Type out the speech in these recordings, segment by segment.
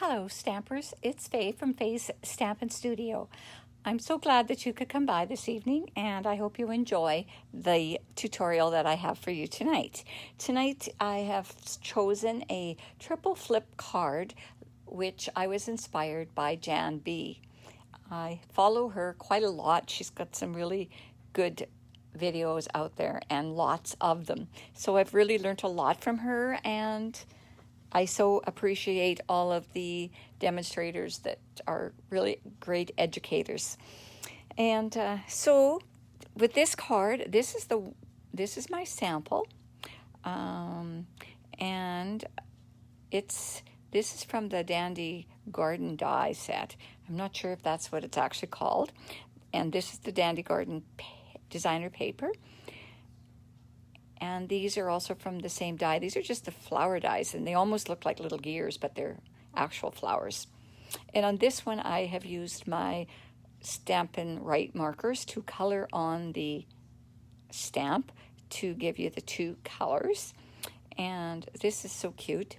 Hello, Stampers. It's Faye from Faye's Stampin' Studio. I'm so glad that you could come by this evening, and I hope you enjoy the tutorial that I have for you tonight. Tonight, I have chosen a triple flip card, which I was inspired by Jan B. I follow her quite a lot. She's got some really good videos out there and lots of them. So I've really learned a lot from her, and I so appreciate all of the demonstrators that are really great educators. And so with this card, this is my sample, and this is from the Dandy Garden die set. I'm not sure if that's what it's actually called. And this is the Dandy Garden designer paper. And these are also from the same die. These are just the flower dies, and they almost look like little gears, but they're actual flowers. And on this one, I have used my Stampin' Right markers to color on the stamp to give you the two colors. And this is so cute,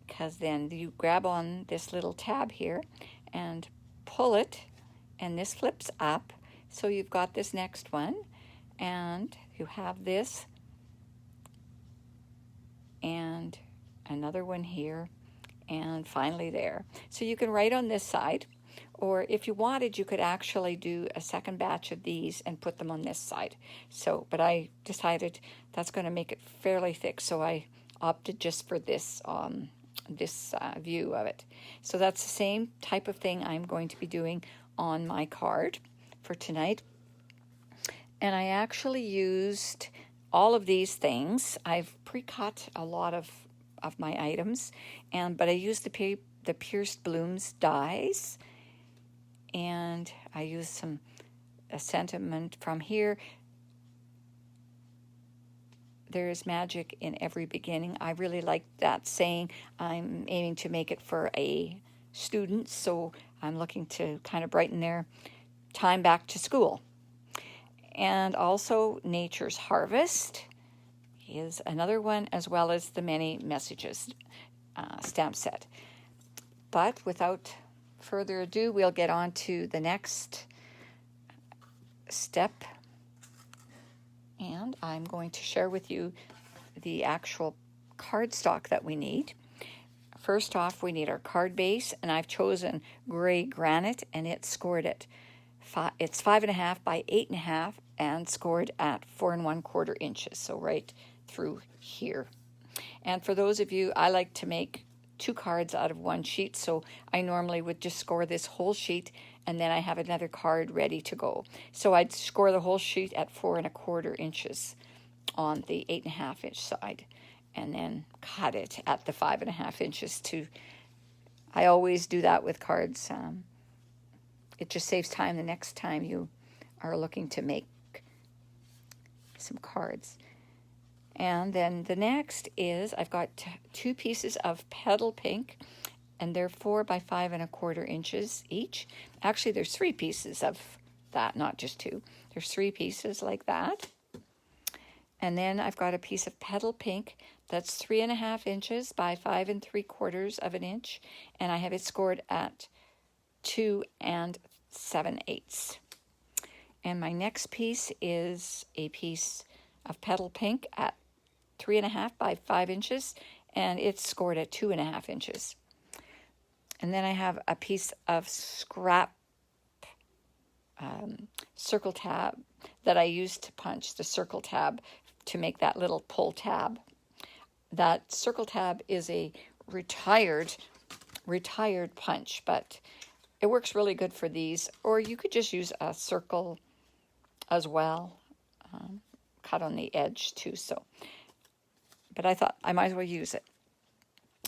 because then you grab on this little tab here and pull it, and this flips up. So you've got this next one, and you have this and another one here, and finally there. So you can write on this side, or if you wanted, you could actually do a second batch of these and put them on this side. So, but I decided that's going to make it fairly thick, so I opted just for this view of it. So that's the same type of thing I'm going to be doing on my card for tonight. And I actually used all of these things. I've pre-cut a lot of my items, but I used the Pierced Blooms dies, and I used a sentiment from here. There is magic in every beginning. I really like that saying. I'm aiming to make it for a student, so I'm looking to kind of brighten their time back to school. And also Nature's Harvest is another one, as well as the Many Messages stamp set. But without further ado, we'll get on to the next step. And I'm going to share with you the actual cardstock that we need. First off, we need our card base, and I've chosen gray granite, and it's scored at it's 5.5 by 8.5 and scored at 4 1/4 inches, so right through here. And for those of you, I like to make 2 cards out of one sheet, so I normally would just score this whole sheet, and then I have another card ready to go. So I'd score the whole sheet at 4 1/4 inches on the 8.5 inch side, and then cut it at the 5.5 inches to. I always do that with cards. It just saves time the next time you are looking to make some cards. And then the next is I've got 2 pieces of petal pink, and they're 4 by 5 1/4 inches each. Actually, there's 3 pieces of that, not just 2. There's 3 pieces like that. And then I've got a piece of petal pink that's 3.5 inches by 5 3/4 of an inch, and I have it scored at 2 7/8. And my next piece is a piece of petal pink at 3.5 by 5 inches, and it's scored at 2.5 inches. And then I have a piece of scrap circle tab that I used to punch the circle tab to make that little pull tab. That circle tab is a retired punch, but it works really good for these, or you could just use a circle as well, cut on the edge too. So, but I thought I might as well use it.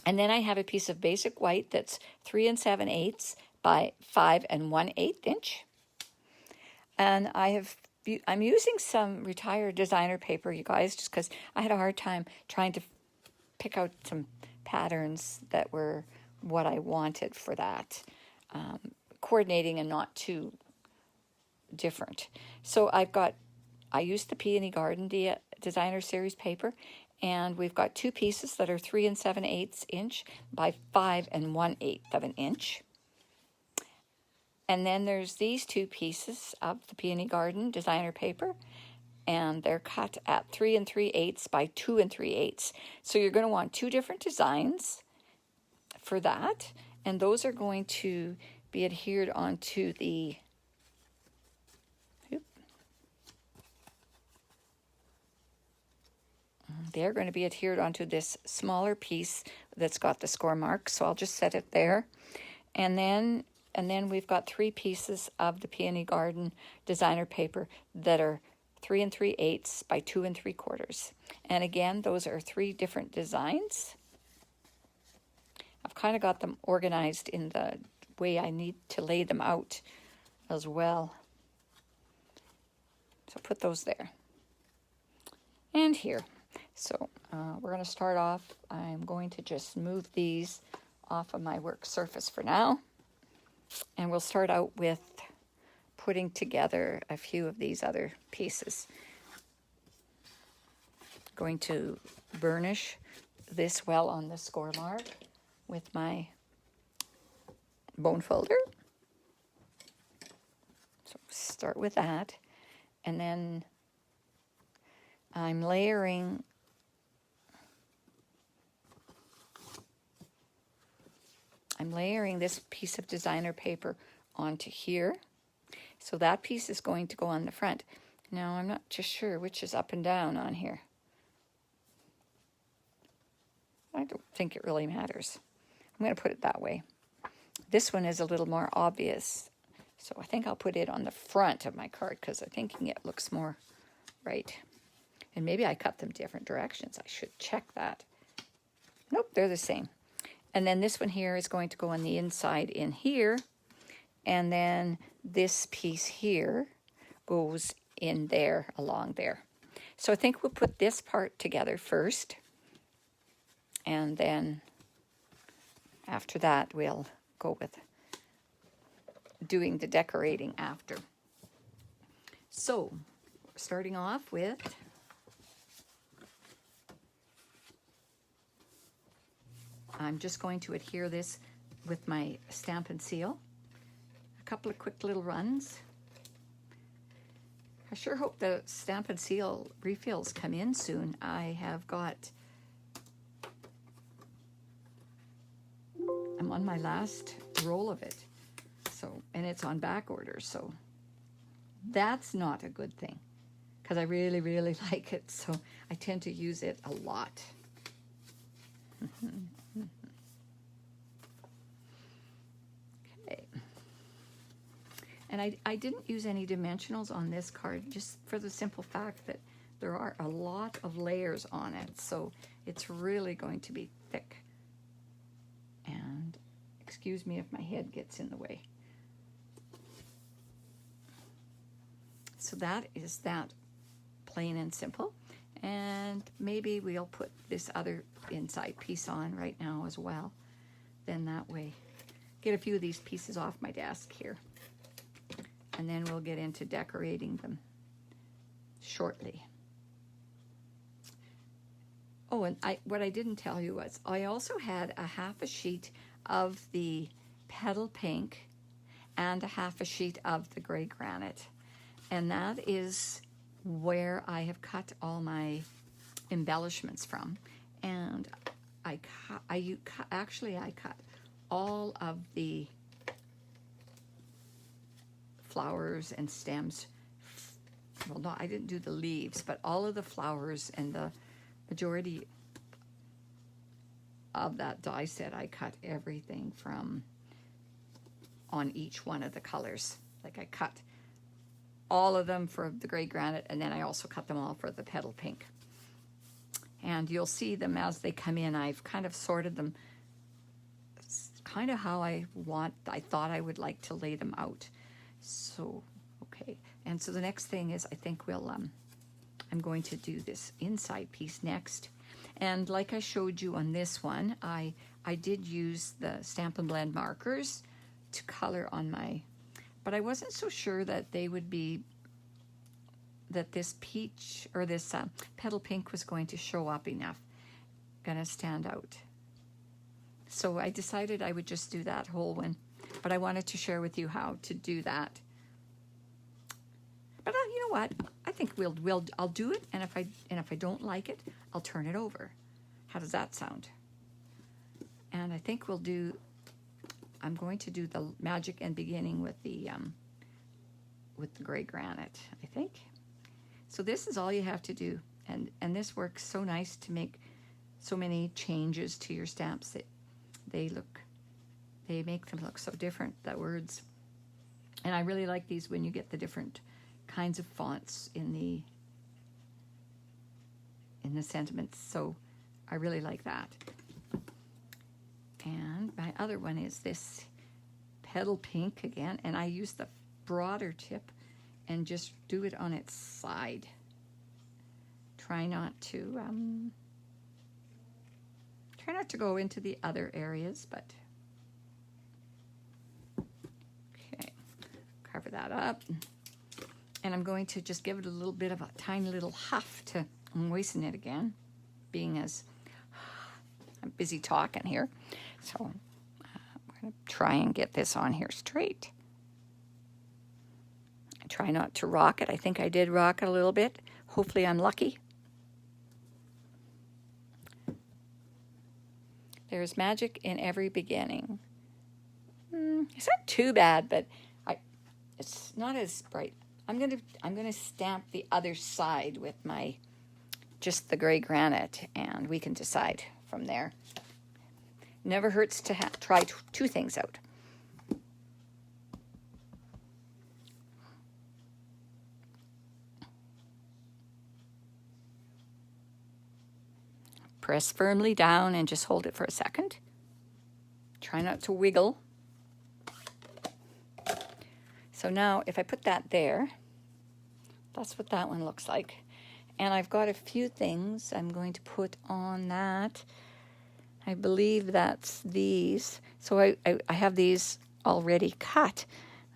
And then I have a piece of basic white that's 3 7/8 by 5 1/8 inch. And I'm using some retired designer paper, you guys, just because I had a hard time trying to pick out some patterns that were what I wanted for that. Coordinating and not too different. So I used the Peony Garden Designer Series paper, And we've got two pieces that are 3 7/8 inch by 5 1/8 of an inch. And then there's these two pieces of the Peony Garden designer paper, and they're cut at 3 3/8 by 2 3/8. So you're going to want two different designs for that, and those are going to be adhered onto the they're going to be adhered onto this smaller piece that's got the score mark. So I'll just set it there. And then we've got three pieces of the Peony Garden designer paper that are 3 3/8 by 2 3/4. And again, those are three different designs. I've kind of got them organized in the way I need to lay them out as well. So put those there. And here. So we're going to start off. I'm going to just move these off of my work surface for now. And we'll start out with putting together a few of these other pieces. Going to burnish this well on the score mark with my bone folder. So start with that. And then I'm layering this piece of designer paper onto here. So that piece is going to go on the front. Now I'm not just sure which is up and down on here. I don't think it really matters. I'm going to put it that way. This one is a little more obvious. So I think I'll put it on the front of my card because I'm thinking it looks more right. And maybe I cut them different directions. I should check that. Nope, they're the same. And then this one here is going to go on the inside in here. And then this piece here goes in there, along there. So I think we'll put this part together first. And then after that, we'll go with doing the decorating after. So, starting off with I'm just going to adhere this with my Stampin' seal. A couple of quick little runs. I sure hope the Stampin' seal refills come in soon. I'm on my last roll of it. So, and it's on back order, so that's not a good thing because I really, really like it. So I tend to use it a lot. Okay. And I didn't use any dimensionals on this card just for the simple fact that there are a lot of layers on it. So it's really going to be thick. And excuse me if my head gets in the way. So that is that, plain and simple. And maybe we'll put this other inside piece on right now as well. Then that way, get a few of these pieces off my desk here. And then we'll get into decorating them shortly. Oh, and what I didn't tell you was I also had a half a sheet of the petal pink and a half a sheet of the gray granite. And that is where I have cut all my embellishments from. And I cut all of the flowers and stems. Well, no, I didn't do the leaves, but all of the flowers and the majority of that die set, I cut everything from on each one of the colors. Like I cut all of them for the gray granite, and then I also cut them all for the petal pink. And you'll see them as they come in. I've kind of sorted them. It's kind of how I thought I would like to lay them out. So, okay. And so the next thing is I think I'm going to do this inside piece next. And like I showed you on this one, I did use the Stampin' Blend markers to color on my, but I wasn't so sure that they would be that this peach or this petal pink was going to show up enough, gonna stand out. So I decided I would just do that whole one, but I wanted to share with you how to do that. But you know what? I think I'll do it, and if I don't like it, I'll turn it over. How does that sound? And I think I'm going to do the magic and beginning with the gray granite, I think. So this is all you have to do, and this works so nice to make so many changes to your stamps that they make them look so different, the words. And I really like these when you get the different kinds of fonts in the sentiments, so I really like that. And my other one is this petal pink again, and I use the broader tip and just do it on its side. Try not to go into the other areas, but okay, cover that up. And I'm going to just give it a little bit of a tiny little huff to moisten it again, being as I'm busy talking here. So I'm going to try and get this on here straight. I try not to rock it. I think I did rock it a little bit. Hopefully I'm lucky. There's magic in every beginning. It's not too bad, but it's not as bright. I'm gonna stamp the other side with just the gray granite, and we can decide from there. Never hurts to try two things out. Press firmly down and just hold it for a second. Try not to wiggle. So now if I put that there, that's what that one looks like. And I've got a few things I'm going to put on that. I believe that's these. So I have these already cut.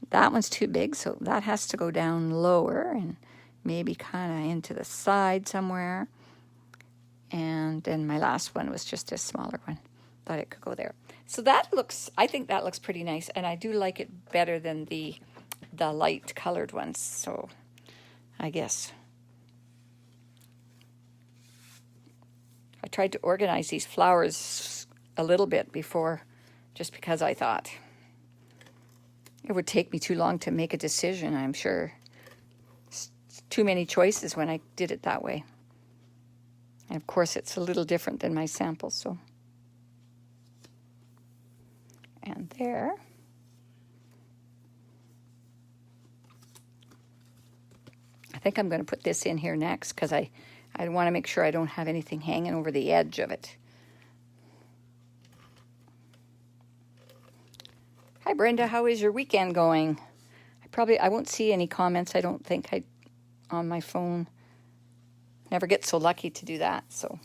That one's too big, so that has to go down lower and maybe kind of into the side somewhere. And then my last one was just a smaller one. Thought it could go there. So I think that looks pretty nice, and I do like it better than the light colored ones. So I guess I tried to organize these flowers a little bit before, just because I thought it would take me too long to make a decision, I'm sure. It's too many choices when I did it that way. And of course, it's a little different than my samples, so. And there. I think I'm going to put this in here next because I want to make sure I don't have anything hanging over the edge of it. Hi, Brenda. How is your weekend going? I won't see any comments, I don't think, on my phone. Never get so lucky to do that. So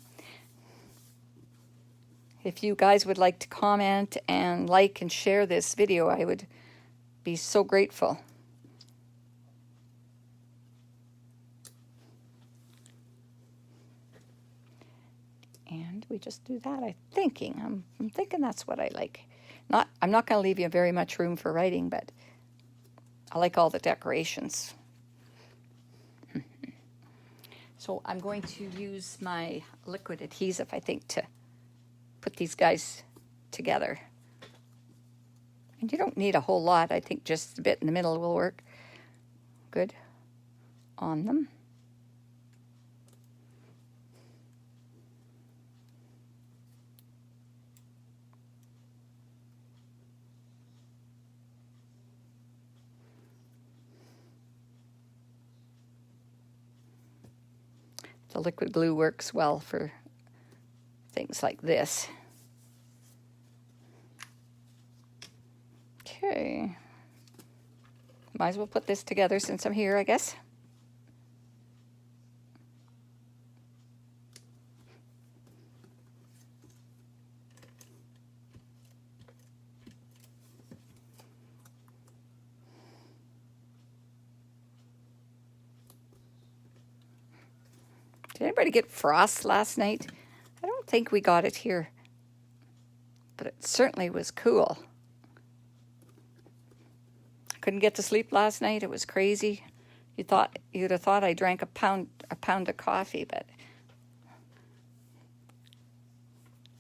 if you guys would like to comment and like and share this video, I would be so grateful. And we just do that, I'm thinking that's what I like. I'm not going to leave you very much room for writing, but I like all the decorations. So I'm going to use my liquid adhesive, I think, to put these guys together. And you don't need a whole lot. I think just a bit in the middle will work good on them. The liquid glue works well for things like this. Okay. Might as well put this together since I'm here, I guess. Did anybody get frost last night? I don't think we got it here, but it certainly was cool. I couldn't get to sleep last night. It was crazy. You'd have thought I drank a pound of coffee, but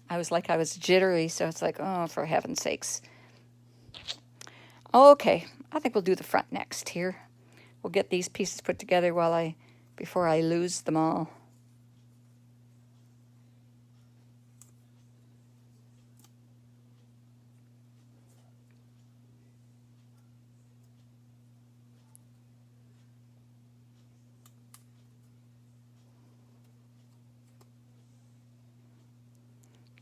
I was jittery, so it's like, oh, for heaven's sakes. Okay, I think we'll do the front next here. We'll get these pieces put together before I lose them all.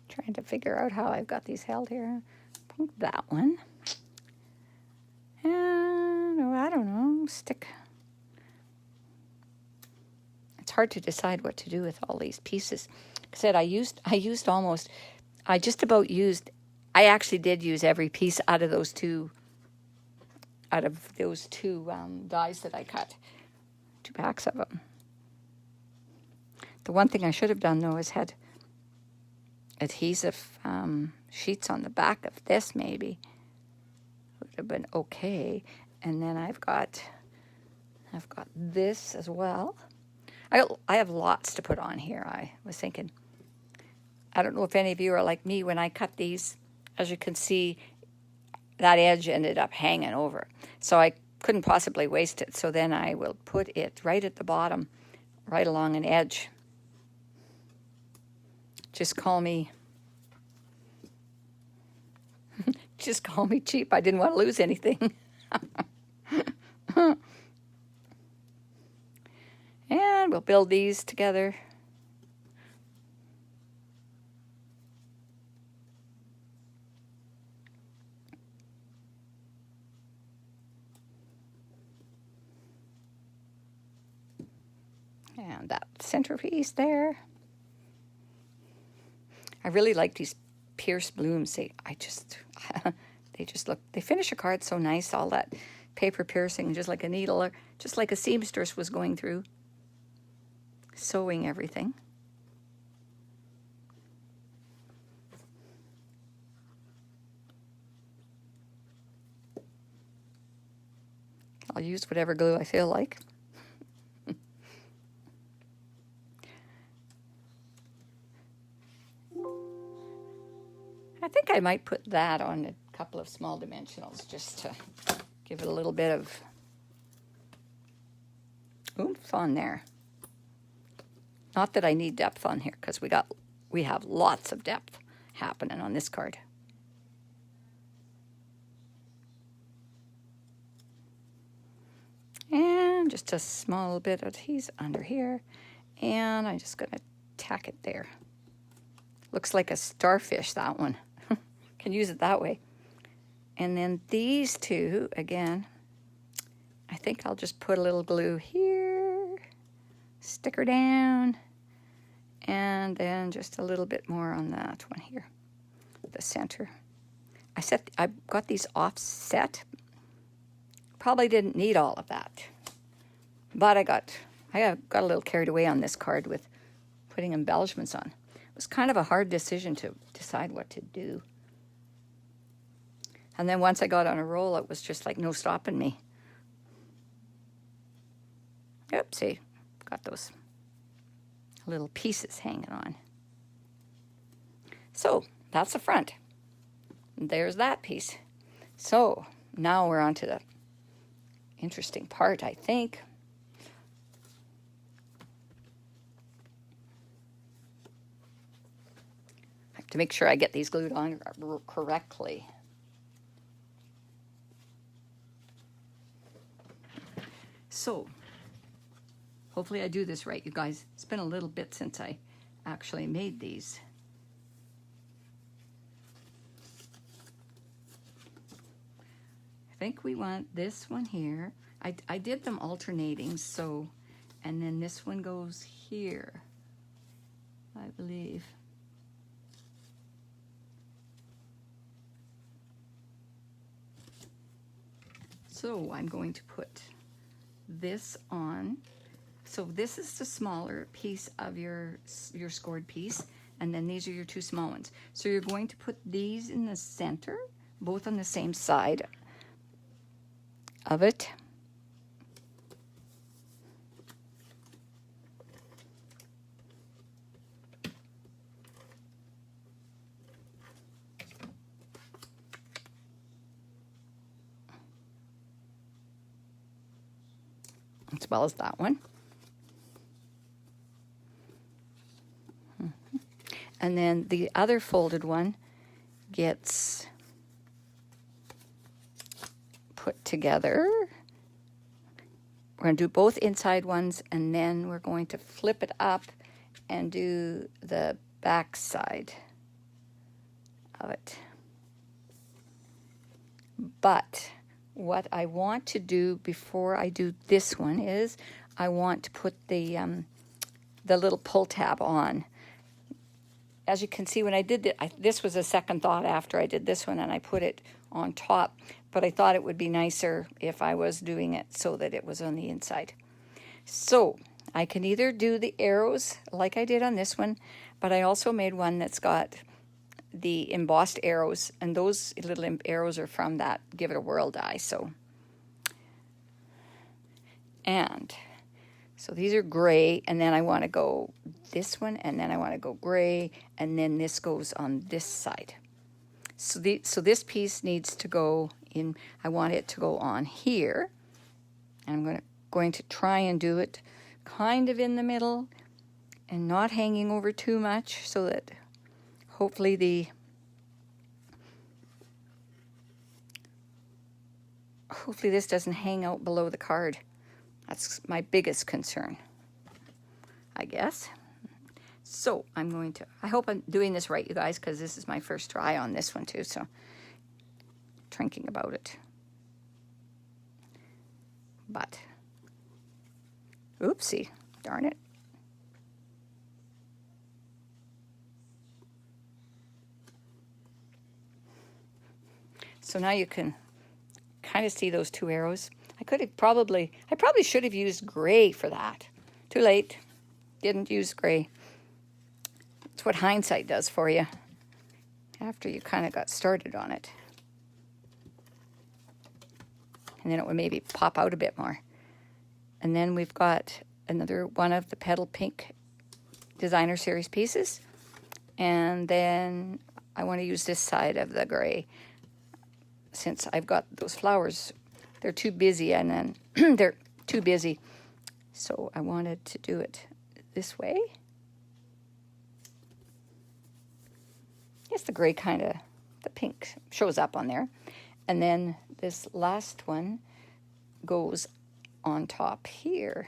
Trying to figure out how I've got these held here. I think that one. And I don't know, stick. It's hard to decide what to do with all these pieces. Like I said, I actually did use every piece out of those two dies that I cut. 2 packs of them. The one thing I should have done though is had adhesive sheets on the back of this, maybe would have been okay. And then I've got this as well. I have lots to put on here. I was thinking, I don't know if any of you are like me. When I cut these, as you can see, that edge ended up hanging over, so I couldn't possibly waste it. So then I will put it right at the bottom, right along an edge. Just call me cheap. I didn't want to lose anything. And we'll build these together. And that centerpiece there. I really like these pierced blooms. They finish a card so nice. All that paper piercing, just like a needle, or just like a seamstress was going through, sewing everything. I'll use whatever glue I feel like. I think I might put that on a couple of small dimensionals just to give it a little bit of oomph on there. Not that I need depth on here, because we have lots of depth happening on this card. And just a small bit of adhesive under here, and I'm just going to tack it there. Looks like a starfish, that one. Can use it that way. And then these two, again, I think I'll just put a little glue here, stick her down, and then just a little bit more on that one here, the center. I got these offset. Probably didn't need all of that, but I got a little carried away on this card with putting embellishments on. It was kind of a hard decision to decide what to do. And then once I got on a roll, it was just like no stopping me. Yep, see, got those little pieces hanging on. So that's the front. There's that piece. So now we're on to the interesting part, I think. I have to make sure I get these glued on correctly. So, hopefully I do this right, you guys. It's been a little bit since I actually made these. I think we want this one here. I did them alternating, so, and then this one goes here, I believe. So I'm going to put this on So this is the smaller piece of your scored piece, and then these are your two small ones. So you're going to put these in the center, both on the same side of it. As well as that one. And then the other folded one gets put together. We're going to do both inside ones, and then we're going to flip it up and do the back side of it. But what I want to do before I do this one is I want to put the little pull tab on. As you can see, when I did this was a second thought after I did this one, and I put it on top, but I thought it would be nicer if I was doing it so that it was on the inside. So I can either do the arrows like I did on this one, but I also made one that's got the embossed arrows, and those little arrows are from that Give It a Whirl die. So these are gray, and then I want to go this one, and then I want to go gray, and then this goes on this side. So this piece needs to go in. I want it to go on here, and I'm going to try and do it kind of in the middle and not hanging over too much, so that hopefully this doesn't hang out below the card. That's my biggest concern, I guess. So I hope I'm doing this right, you guys, because this is my first try on this one too, so thinking about it. But, oopsie, darn it. So now you can kind of see those two arrows. I probably should have used gray for that. Too late. Didn't use gray. That's what hindsight does for you after you kind of got started on it. And then it would maybe pop out a bit more. And then we've got another one of the Petal Pink Designer Series pieces. And then I want to use this side of the gray, since I've got those flowers. They're too busy, and then they're too busy. So I wanted to do it this way. Yes, the gray the pink shows up on there. And then this last one goes on top here.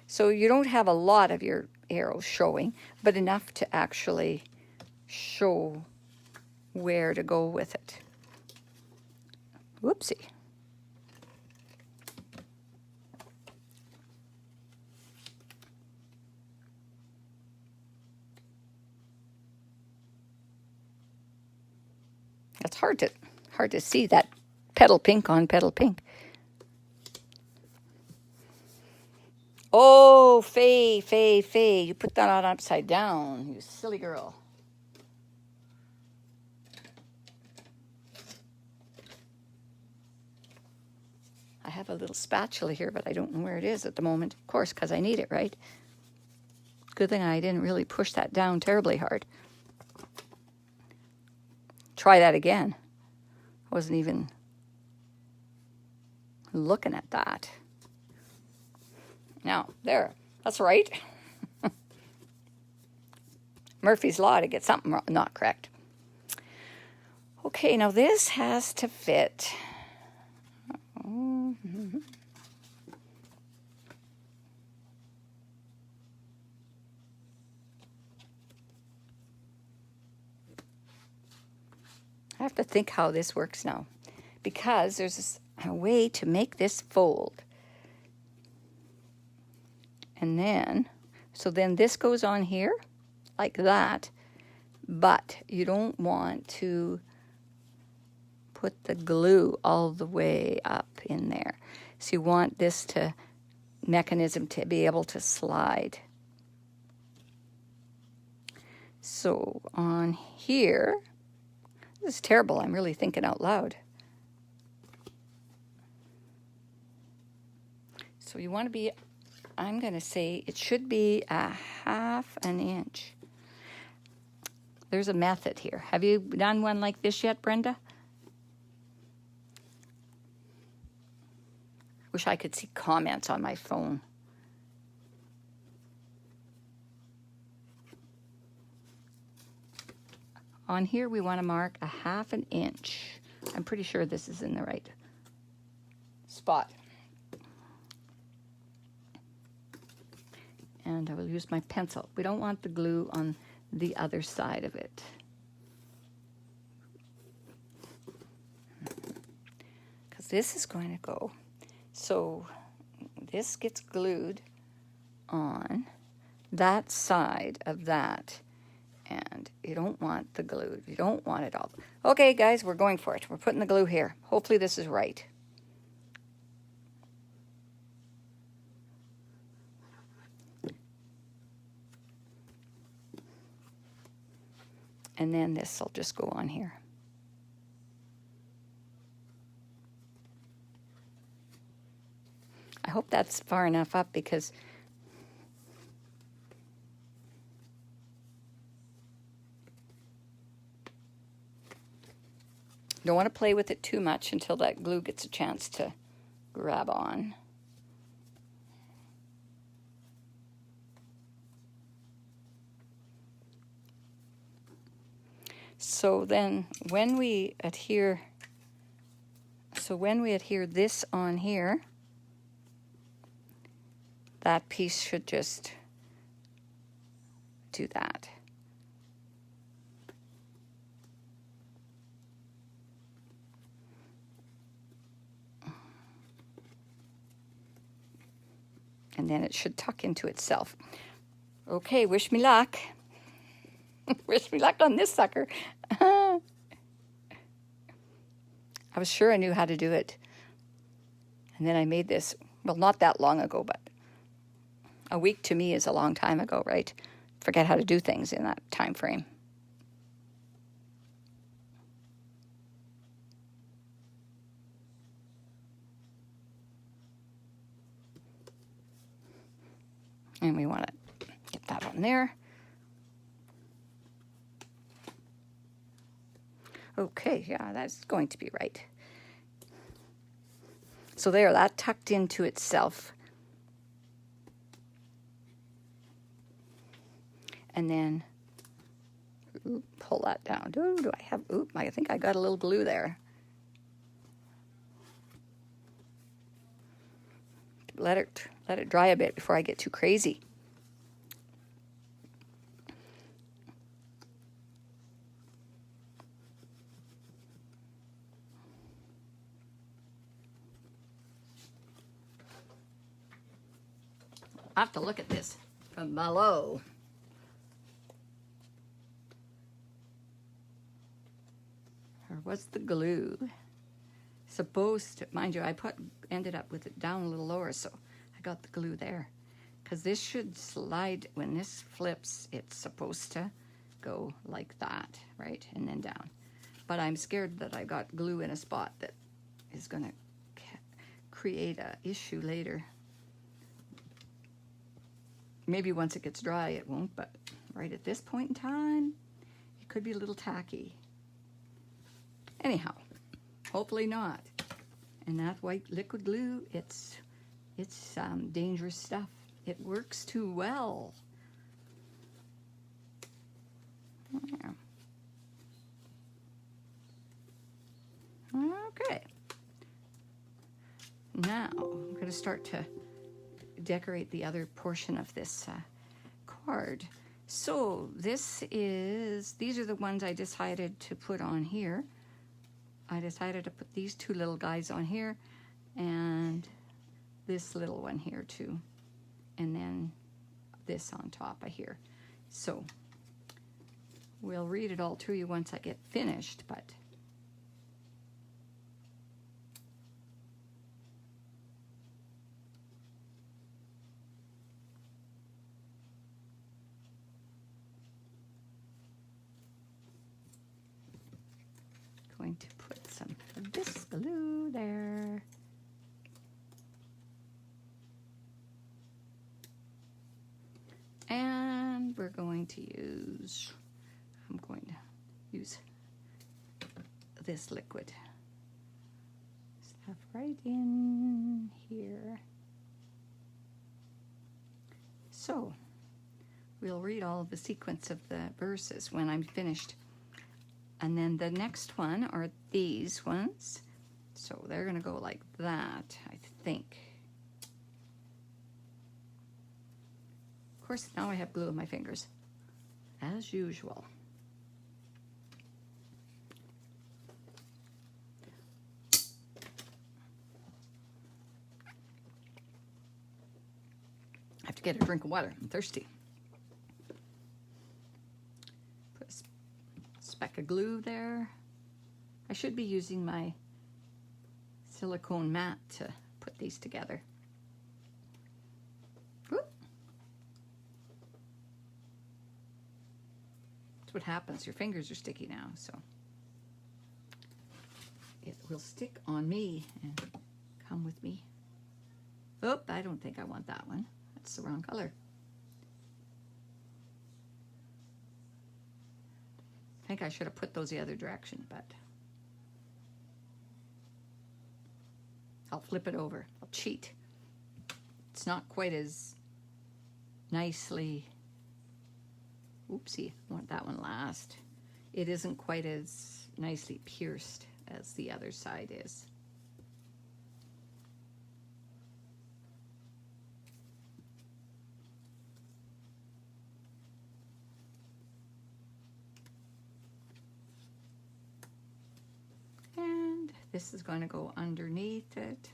So you don't have a lot of your arrows showing, but enough to actually show where to go with it. Whoopsie. It's hard to see that petal pink on petal pink. Oh, Faye, Faye, Faye, you put that on upside down, you silly girl. I have a little spatula here, but I don't know where it is at the moment. Of course, because I need it, right? Good thing I didn't really push that down terribly hard. Try that again. I wasn't even looking at that. Now, there. That's right. Murphy's Law to get something not correct. Okay, now this has to fit. I have to think how this works now, because there's a way to make this fold. And then, so then this goes on here like that, but you don't want to put the glue all the way up in there. So you want this to mechanism to be able to slide. So on here, this is terrible. I'm really thinking out loud. So you want to be, I'm going to say it should be a 1/2 inch. There's a method here. Have you done one like this yet, Brenda? Wish I could see comments on my phone. On here, we want to mark a 1/2 inch. I'm pretty sure this is in the right spot. And I will use my pencil. We don't want the glue on the other side of it. Because this is going to go. So this gets glued on that side of that. And you don't want the glue. You don't want it all. Okay, guys, we're going for it. We're putting the glue here. Hopefully this is right. And then this will just go on here. I hope that's far enough up because don't want to play with it too much until that glue gets a chance to grab on. So then when we adhere this on here, that piece should just do that. And then it should tuck into itself. Okay, wish me luck. Wish me luck on this sucker. I was sure I knew how to do it. And then I made this, well, not that long ago, but a week to me is a long time ago, right? Forget how to do things in that time frame. And we want to get that on there. Okay, yeah, that's going to be right. So there, that tucked into itself. And then pull that down. Do I have, I think I got a little glue there. Let it dry a bit before I get too crazy. I have to look at this from below. Or what's the glue? Supposed to, mind you, I ended up with it down a little lower, so I got the glue there. Because this should slide, when this flips, it's supposed to go like that, right? And then down. But I'm scared that I got glue in a spot that is going to create an issue later. Maybe once it gets dry it won't, but right at this point in time, it could be a little tacky. Anyhow, hopefully not. And that white liquid glue, it's dangerous stuff. It works too well. Yeah. Okay. Now, I'm going to start to decorate the other portion of this card. So these are the ones I decided to put on here. I decided to put these two little guys on here and this little one here too. And then this on top of here. So we'll read it all to you once I get finished, but this glue there. And we're going to use, I'm going to use this liquid. Stuff right in here. So we'll read all of the sequence of the verses when I'm finished. And then the next one are these ones. So they're going to go like that, I think. Of course, now I have glue on my fingers, as usual. I have to get a drink of water. I'm thirsty. Put a speck of glue there. I should be using my silicone mat to put these together. Whoop. That's what happens. Your fingers are sticky now, so it will stick on me and come with me. Oh, I don't think I want that one. That's the wrong color. I think I should have put those the other direction, but I'll flip it over. I'll cheat. It's not quite as nicely, oopsie, I want that one last. It isn't quite as nicely pierced as the other side is. And this is going to go underneath it.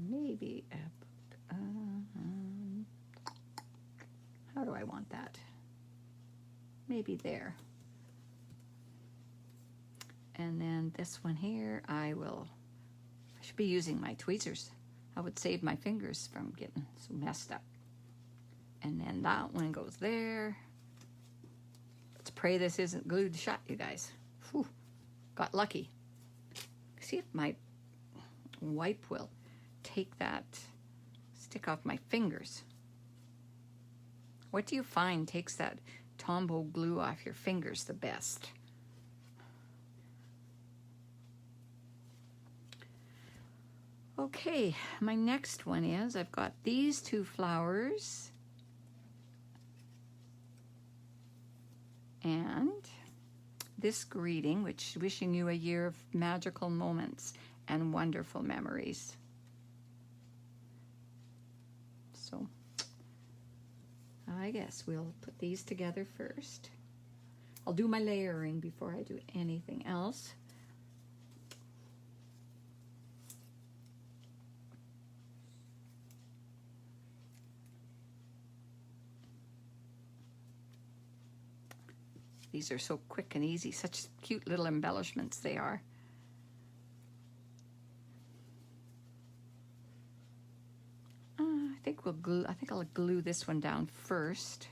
Maybe, how do I want that? Maybe there. And then this one here, I should be using my tweezers. I would save my fingers from getting so messed up. And then that one goes there. Let's pray this isn't glued shut, you guys. Whew, got lucky. See if my wipe will take that stick off my fingers. What do you find takes that Tombow glue off your fingers the best? Okay, my next one is, I've got these two flowers and this greeting, which wishing you a year of magical moments and wonderful memories. So I guess we'll put these together first. I'll do my layering before I do anything else. These are so quick and easy, such cute little embellishments they are. I think I'll glue this one down first.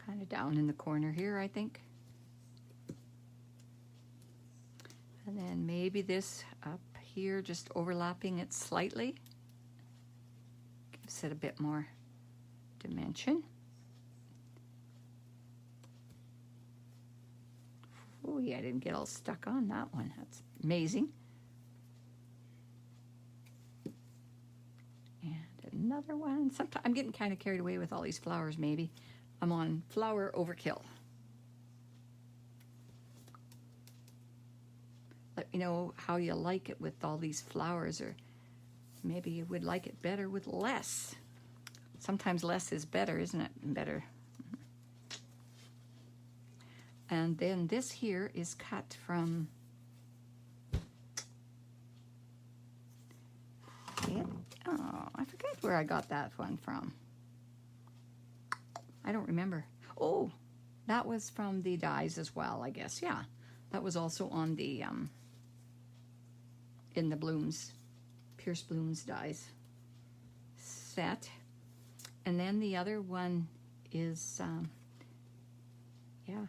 Kind of down in the corner here, I think. And then maybe this up here, just overlapping it slightly. Gives it a bit more dimension. Oh yeah, I didn't get all stuck on that one. That's amazing. And another one. Sometimes I'm getting kind of carried away with all these flowers, maybe. I'm on flower overkill. Let me know how you like it with all these flowers, or maybe you would like it better with less. Sometimes less is better, isn't it? Better. And then this here is cut from, oh, I forget where I got that one from. I don't remember. Oh, that was from the dies as well, I guess. Yeah, that was also on the, in the blooms, Pierce Blooms dies. set. And then the other one is, yeah.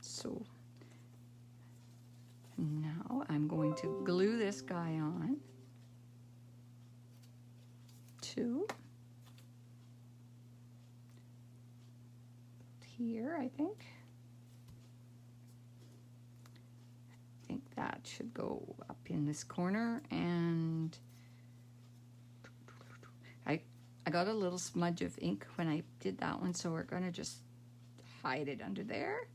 So now I'm going to glue this guy on to here, I think. I think that should go up in this corner, and I got a little smudge of ink when I did that one, so we're going to just hide it under there.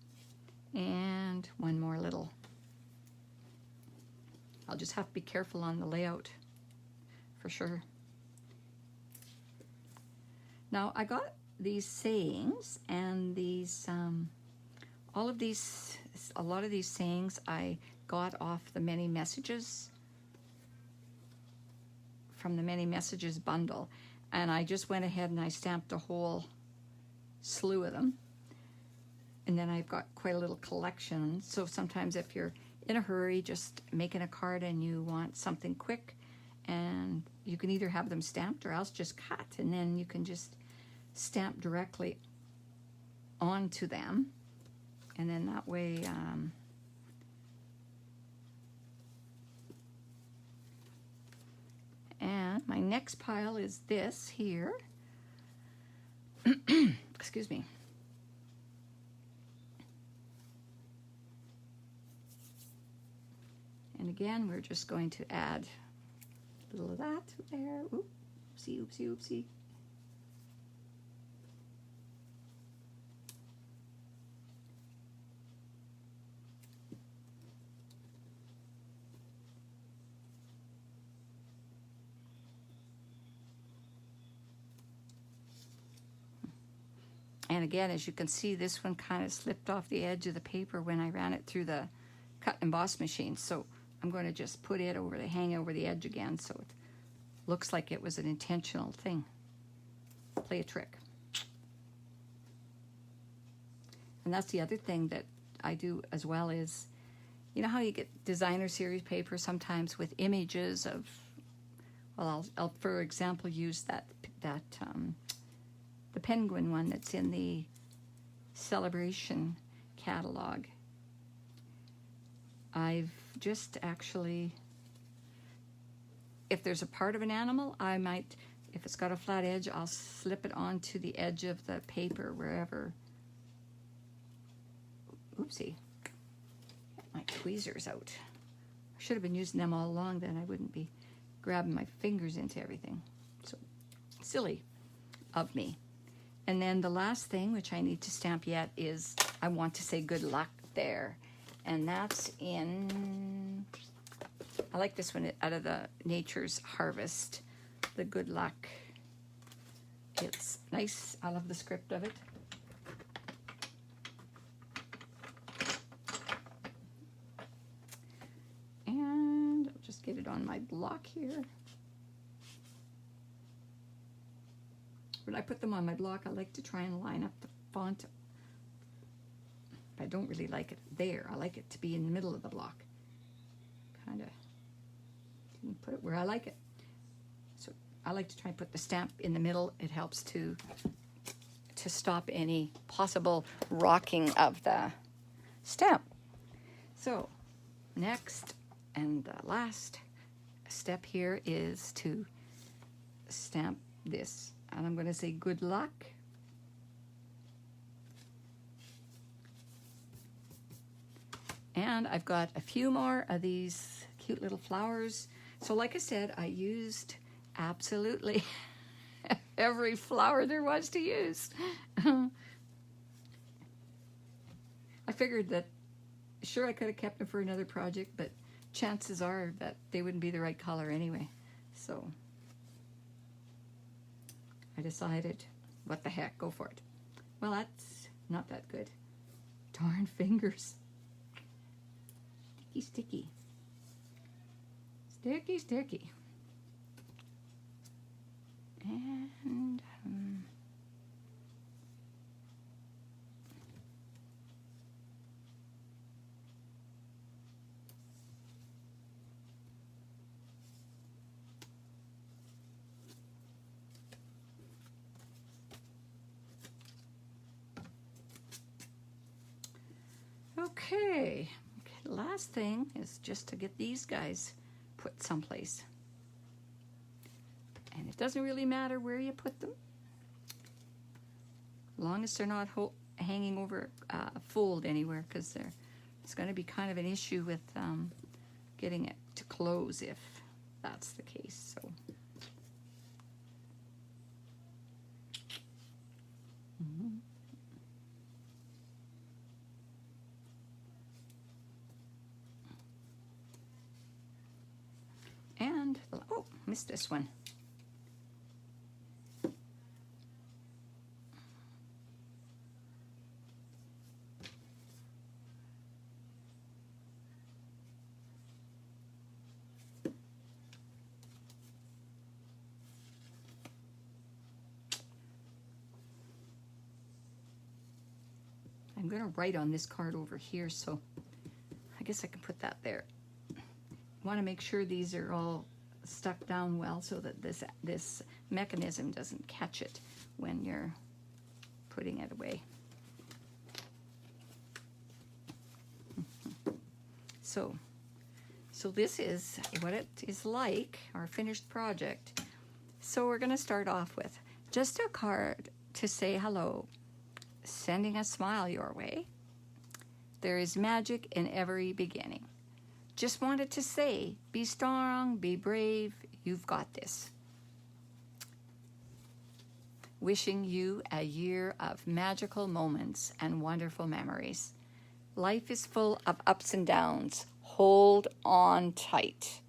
And one more little. I'll just have to be careful on the layout for sure. Now I got these sayings, and these all of these, a lot of these sayings I got off the Many Messages, from the Many Messages bundle, and I just went ahead and I stamped a whole slew of them. And then I've got quite a little collection, so sometimes if you're in a hurry just making a card and you want something quick, and you can either have them stamped or else just cut, and then you can just stamp directly onto them, and then that way and my next pile is this here. Excuse me. And again, we're just going to add a little of that there. Oopsie, oopsie, oopsie. And again, as you can see, this one kind of slipped off the edge of the paper when I ran it through the cut and emboss machine. So I'm going to just put it over hang over the edge again, so it looks like it was an intentional thing. Play a trick. And that's the other thing that I do as well is, you know how you get designer series paper sometimes with images of, well, I'll for example use that the penguin one that's in the Celebration catalog. I've just actually, if there's a part of an animal, I might, if it's got a flat edge, I'll slip it onto the edge of the paper wherever. Oopsie, get my tweezers out. I should have been using them all along, then I wouldn't be grabbing my fingers into everything. So silly of me. And then the last thing, which I need to stamp yet, is I want to say good luck there. And that's in, I like this one out of the Nature's Harvest, the good luck. It's nice. I love the script of it. And I'll just get it on my block here. When I put them on my block, I like to try and line up the font. I don't really like it there. I like it to be in the middle of the block. Kind of put it where I like it. So I like to try and put the stamp in the middle. It helps to stop any possible rocking of the stamp. So next and the last step here is to stamp this. And I'm going to say good luck. And I've got a few more of these cute little flowers. So like I said, I used absolutely every flower there was to use. I figured that, sure, I could have kept them for another project, but chances are that they wouldn't be the right color anyway. So I decided, what the heck, go for it. Well, that's not that good. Darn fingers. Sticky, sticky. Sticky, sticky. And Okay, last thing is just to get these guys put someplace. And it doesn't really matter where you put them, as long as they're not hanging over a fold anywhere, because it's going to be kind of an issue with getting it to close if that's the case. So. And, oh, missed this one. I'm going to write on this card over here, so I guess I can put that there. Want to make sure these are all stuck down well so that this mechanism doesn't catch it when you're putting it away. So this is what it is like, our finished project. So we're going to start off with just a card to say hello, sending a smile your way. There is magic in every beginning. Just wanted to say, be strong, be brave, you've got this. Wishing you a year of magical moments and wonderful memories. Life is full of ups and downs. Hold on tight.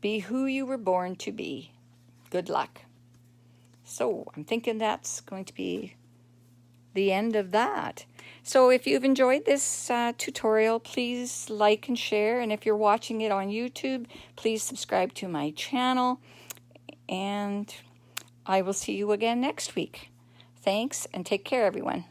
Be who you were born to be. Good luck. So I'm thinking that's going to be the end of that. So if you've enjoyed this tutorial, please like and share. And if you're watching it on YouTube, please subscribe to my channel. And I will see you again next week. Thanks, and take care, everyone.